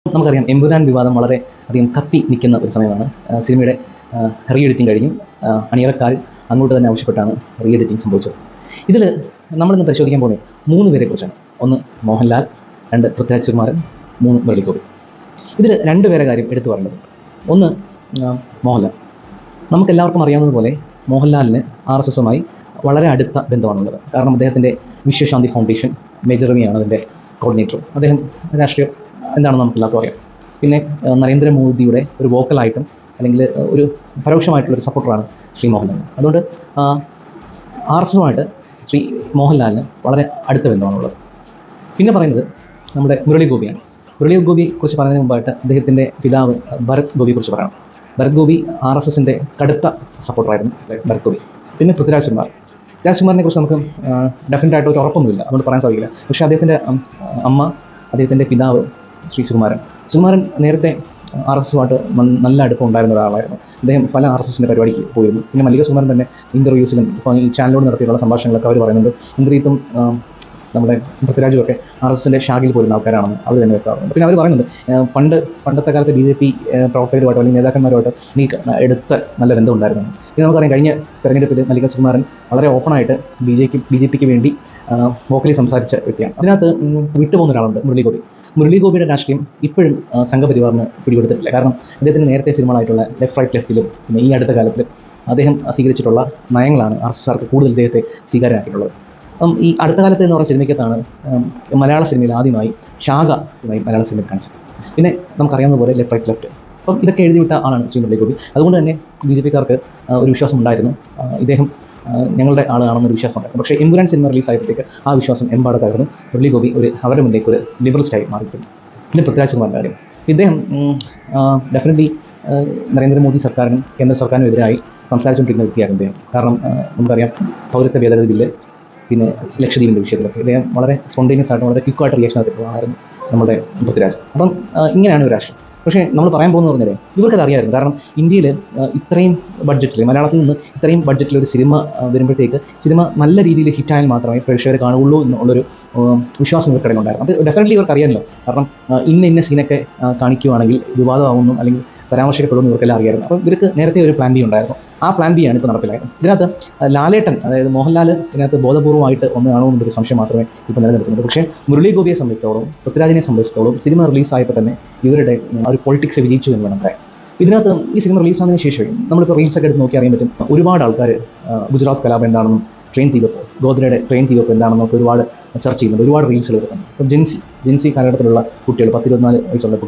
നമുക്കറിയാം എമ്പുരാൻ വിവാദം വളരെ അധികം കത്തി നിൽക്കുന്ന ഒരു സമയമാണ്. സിനിമയുടെ റീ എഡിറ്റിംഗ് കഴിഞ്ഞു. അണിയറക്കാർ അങ്ങോട്ട് തന്നെ ആവശ്യപ്പെട്ടാണ് റീ എഡിറ്റിംഗ് സംഭവിച്ചത്. ഇതിൽ നമ്മളിന്ന് പരിശോധിക്കാൻ പോകുന്നത് 3 പേരെ കുറിച്ചാണ്. 1 മോഹൻലാൽ, 2 പൃഥ്വിരാജ് സുകുമാരൻ, 3 മുരളി ഗോപി. ഇതിൽ 2 പേരെ കാര്യം എടുത്തു പറയേണ്ടത്. 1 മോഹൻലാൽ. നമുക്കെല്ലാവർക്കും അറിയാവുന്നതുപോലെ മോഹൻലാലിന് RSSുമായി വളരെ അടുത്ത ബന്ധമാണുള്ളത്. കാരണം അദ്ദേഹത്തിൻ്റെ വിശ്വശാന്തി ഫൗണ്ടേഷൻ മേജർ റമിയാണ് അതിൻ്റെ കോർഡിനേറ്റർ. അദ്ദേഹം രാഷ്ട്രീയം എന്താണെന്ന് നമുക്കെല്ലാവർക്കും അറിയാം. പിന്നെ നരേന്ദ്രമോദിയുടെ ഒരു വോക്കലായിട്ടും അല്ലെങ്കിൽ ഒരു പരോക്ഷമായിട്ടുള്ളൊരു സപ്പോർട്ടറാണ് ശ്രീ മോഹൻലാൽ. അതുകൊണ്ട് RSസുമായിട്ട് ശ്രീ മോഹൻലാലിന് വളരെ അടുത്ത ബന്ധമാണുള്ളത്. പിന്നെ പറയുന്നത് നമ്മുടെ മുരളി ഗോപിയാണ്. മുരളി ഗോപിയെ കുറിച്ച് പറയുന്നതിന് മുമ്പായിട്ട് അദ്ദേഹത്തിൻ്റെ പിതാവ് ഭരത് ഗോപിയെക്കുറിച്ച് പറയണം. ഭരത് ഗോപി RSSൻ്റെ കടുത്ത സപ്പോർട്ടറായിരുന്നു ഭരത് ഗോപി. പിന്നെ പൃഥ്വിരാജ് സുകുമാറിനെ കുറിച്ച് നമുക്ക് ഡെഫിനറ്റായിട്ട് ഒരു ഉറപ്പൊന്നുമില്ല, അതുകൊണ്ട് പറയാൻ സാധിക്കില്ല. പക്ഷേ അദ്ദേഹത്തിൻ്റെ അമ്മ, അദ്ദേഹത്തിൻ്റെ പിതാവ് ശ്രീ സുകുമാരൻ നേരത്തെ RSസുമായിട്ട് നല്ല അടുപ്പം ഉണ്ടായിരുന്ന ഒരാളായിരുന്നു. അദ്ദേഹം പല RSSൻ്റെ പരിപാടിക്ക് പോയിരുന്നു. പിന്നെ മല്ലിക സുകുമാരൻ തന്നെ ഇൻ്റർവ്യൂസിലും ഇപ്പോൾ ഈ ചാനലോട് നടത്തിയിട്ടുള്ള സംഭാഷണങ്ങളൊക്കെ അവർ പറയുന്നുണ്ട്. ഇന്ദ്രിയത്തും നമ്മുടെ പൃഥ്വിരാജുമൊക്കെ RSSൻ്റെ ശാഖയിൽ പോരുന്ന ആൾക്കാരാണെന്ന് അവർ തന്നെ വ്യക്തമാകുന്നുണ്ട്. പിന്നെ അവർ പറയുന്നുണ്ട് പണ്ടത്തെ കാലത്ത് BJP പ്രവർത്തകരുമായിട്ടോ അല്ലെങ്കിൽ നേതാക്കന്മാരുമായിട്ടോ എനിക്ക് എടുത്ത നല്ല ബന്ധം ഉണ്ടായിരുന്നു. ഇത് നമുക്കറിയാം, കഴിഞ്ഞ തെരഞ്ഞെടുപ്പിൽ മല്ലിക സുകുമാരൻ വളരെ ഓപ്പണായിട്ട് BJPക്ക് വേണ്ടി വോക്കലി സംസാരിച്ച വ്യക്തിയാണ്. അതിനകത്ത് വിട്ടുപോകുന്ന ഒരാളുണ്ട്, മുരളി ഗോപിയുടെ രാഷ്ട്രീയം ഇപ്പോഴും സംഘപരിവാറിന് പിടികൊടുത്തിട്ടില്ല. കാരണം അദ്ദേഹത്തിന് നേരത്തെ സിനിമകളായിട്ടുള്ള ലെഫ്റ്റിലും പിന്നെ ഈ അടുത്ത കാലത്തിൽ അദ്ദേഹം സ്വീകരിച്ചിട്ടുള്ള നയങ്ങളാണ് RSSകാർക്ക് കൂടുതൽ ഇദ്ദേഹത്തെ സ്വീകാര്യമാക്കിയിട്ടുള്ളത്. ഈ അടുത്ത കാലത്ത് എന്ന് പറഞ്ഞ സിനിമയ്ക്കകത്താണ് മലയാള സിനിമയിൽ ആദ്യമായി ശാഖയുമായി മലയാള സിനിമയിൽ കാണിച്ചത്. പിന്നെ നമുക്കറിയാവുന്ന പോലെ ലെഫ്റ്റ്. അപ്പം ഇതൊക്കെ എഴുതിവിട്ട ആളാണ് ശ്രീ മുരളി ഗോപി. അതുകൊണ്ട് തന്നെ BJPക്കാർക്ക് ഒരു വിശ്വാസം ഉണ്ടായിരുന്നു, ഇദ്ദേഹം ഞങ്ങളുടെ ആളാണെന്നൊരു വിശ്വാസം ഉണ്ടായിരുന്നു. പക്ഷേ എമ്പുരാൻ സിനിമ റിലീസായപ്പോഴത്തേക്ക് ആ വിശ്വാസം എമ്പാടത്തായിരുന്നു. മുരളി ഗോപി അവരുടെ മുന്നിലേക്ക് ഒരു ലിബറലിസ്റ്റായി മാറിയിരുന്നു. പിന്നെ പൃഥ്വിരാജ് സുകുമാരൻ്റെ കാര്യം, ഇദ്ദേഹം ഡെഫിനറ്റ്ലി നരേന്ദ്രമോദി സർക്കാരിനും കേന്ദ്ര സർക്കാരിനും എതിരായി സംസാരിച്ചുകൊണ്ടിരിക്കുന്ന വ്യക്തിയായിരുന്നു ഇദ്ദേഹം. കാരണം നമുക്കറിയാം പൗരത്വ ഭേദഗതി ബില്ല്, പിന്നെ ലക്ഷദ്വീപിൻ്റെ വിഷയത്തിലൊക്കെ ഇദ്ദേഹം വളരെ സ്പോണ്ടേനിയസ് ആയിട്ട് വളരെ ക്വിക്കായിട്ട് റിയാക്ഷൻ നടത്തിയിട്ടുള്ളതായിരുന്നു നമ്മുടെ പൃഥ്വിരാജ്. അപ്പം ഇങ്ങനെയാണ് ഒരു രാഷ്ട്രം. പക്ഷേ നമ്മൾ പറയാൻ പോകുന്നത് പറഞ്ഞാൽ ഇവർക്കത് അറിയാമായിരുന്നു. കാരണം ഇന്ത്യയിൽ ഇത്രയും ബഡ്ജറ്റിൽ, മലയാളത്തിൽ നിന്ന് ഇത്രയും ബഡ്ജറ്റിൽ ഒരു സിനിമ വരുമ്പോഴത്തേക്ക് സിനിമ നല്ല രീതിയിൽ ഹിറ്റായാൽ മാത്രമേ പ്രേക്ഷകരെ കാണുകയുള്ളൂ എന്നുള്ളൊരു വിശ്വാസം ഇവർക്കിടയിൽ ഉണ്ടായിരുന്നു. അപ്പോൾ ഡെഫിനറ്റ്ലി ഇവർക്ക് അറിയാമല്ലോ. കാരണം ഇന്ന സീനൊക്കെ കാണിക്കുകയാണെങ്കിൽ വിവാദമാവുന്നു അല്ലെങ്കിൽ പരാമർശിക്കപ്പെടുമെന്ന് ഇവർക്കെല്ലാം അറിയായിരുന്നു. അപ്പോൾ ഇവർക്ക് നേരത്തെ ഒരു പ്ലാൻ ബി ഉണ്ടായിരുന്നു. ആ പ്ലാൻ ബി ആണ് ഇപ്പോൾ നടപ്പിലായത്. ഇതിനകത്ത് ലാലേട്ടൻ, അതായത് മോഹൻലാൽ ഇതിനകത്ത് ബോധപൂർവമായിട്ട് ഒന്നാണോ എന്നൊരു സംശയം മാത്രമേ ഇപ്പോൾ നിലനിൽക്കുന്നുള്ളൂ. പക്ഷേ മുരളി ഗോപിയെ സംബന്ധിച്ചിടത്തോളം, പൃഥ്വിരാജിനെ സംബന്ധിച്ചിടത്തോളം സിനിമ റിലീസായപ്പോൾ തന്നെ ഇവരുടെ ഒരു പൊളിറ്റിക്സ് വിജയിച്ചു എന്ന് വേണം പറയാൻ. ഇതിനകത്ത് ഈ സിനിമ റിലീസാകുന്നതിന് ശേഷം നമ്മളിപ്പോൾ റീൽസൊക്കെ എടുത്ത് നോക്കി അറിയാൻ പറ്റും. ഒരുപാട് ആൾക്കാർ ഗുജറാത്ത് കലാപം എന്താണെന്നും ട്രെയിൻ തീവപ്പ്, ഗോദ്രയുടെ ട്രെയിൻ തീവപ്പ് എന്താണെന്നൊക്കെ ഒരുപാട് സെർച്ച് ചെയ്യുന്നുണ്ട്, ഒരുപാട് റീൽസുകൾ വരുന്നുണ്ട്. അപ്പം ജെൻസി കാലഘട്ടത്തിലുള്ള കുട്ടികൾ, 10-24 വയസ്സുള്ള കുട്ടികൾ